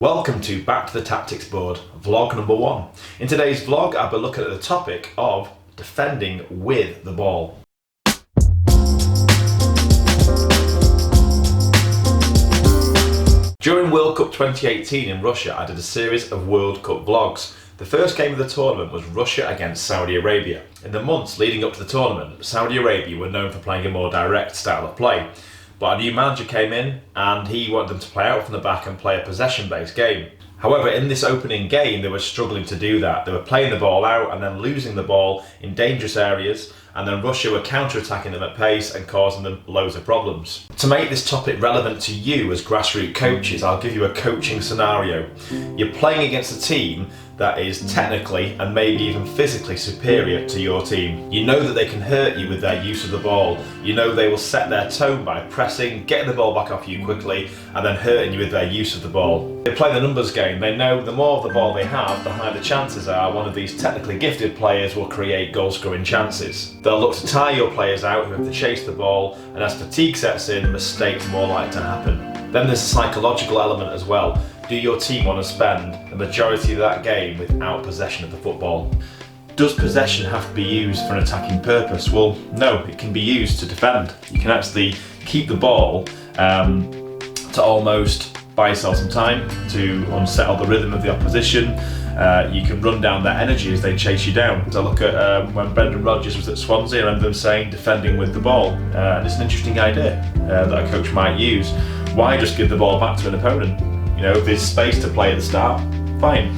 Welcome to Back to the Tactics Board, vlog number 1. In today's vlog, I'll be looking at the topic of defending with the ball. During World Cup 2018 in Russia, I did a series of World Cup vlogs. The first game of the tournament was Russia against Saudi Arabia. In the months leading up to the tournament, Saudi Arabia were known for playing a more direct style of play. But a new manager came in and he wanted them to play out from the back and play a possession-based game. However, in this opening game, they were struggling to do that. They were playing the ball out and then losing the ball in dangerous areas, and then Russia were counter-attacking them at pace and causing them loads of problems. To make this topic relevant to you as grassroots coaches, I'll give you a coaching scenario. You're playing against a team that is technically and maybe even physically superior to your team. You know that they can hurt you with their use of the ball. You know they will set their tone by pressing, getting the ball back off you quickly, and then hurting you with their use of the ball. They play the numbers game. They know the more of the ball they have, the higher the chances are one of these technically gifted players will create goal-scoring chances. They'll look to tire your players out who have to chase the ball, and as fatigue sets in, mistakes are more likely to happen. Then there's a psychological element as well. Do your team want to spend the majority of that game without possession of the football? Does possession have to be used for an attacking purpose? Well, no, it can be used to defend. You can actually keep the ball to almost buy yourself some time to unsettle the rhythm of the opposition. You can run down their energy as they chase you down. So look at when Brendan Rodgers was at Swansea, I remember them saying defending with the ball. And it's an interesting idea that a coach might use. Why just give the ball back to an opponent? You know, if there's space to play at the start, fine.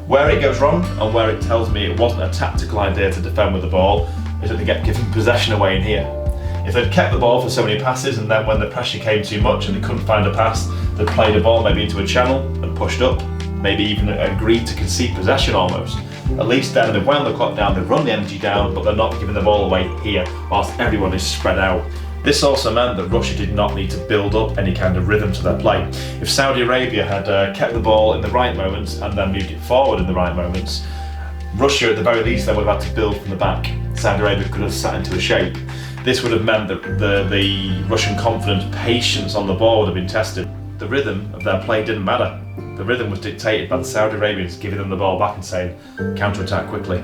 Where it goes wrong and where it tells me it wasn't a tactical idea to defend with the ball is that they get given possession away in here. If they'd kept the ball for so many passes and then when the pressure came too much and they couldn't find a pass, they'd played the ball maybe into a channel and pushed up, maybe even agreed to concede possession almost. At least then they've wound the clock down, they've run the energy down, but they're not giving the ball away here whilst everyone is spread out. This also meant that Russia did not need to build up any kind of rhythm to their play. If Saudi Arabia had kept the ball in the right moments and then moved it forward in the right moments, Russia at the very least then would have had to build from the back. Saudi Arabia could have sat into a shape. This would have meant that the Russian confidence, patience on the ball would have been tested. The rhythm of their play didn't matter. The rhythm was dictated by the Saudi Arabians giving them the ball back and saying, counter-attack quickly.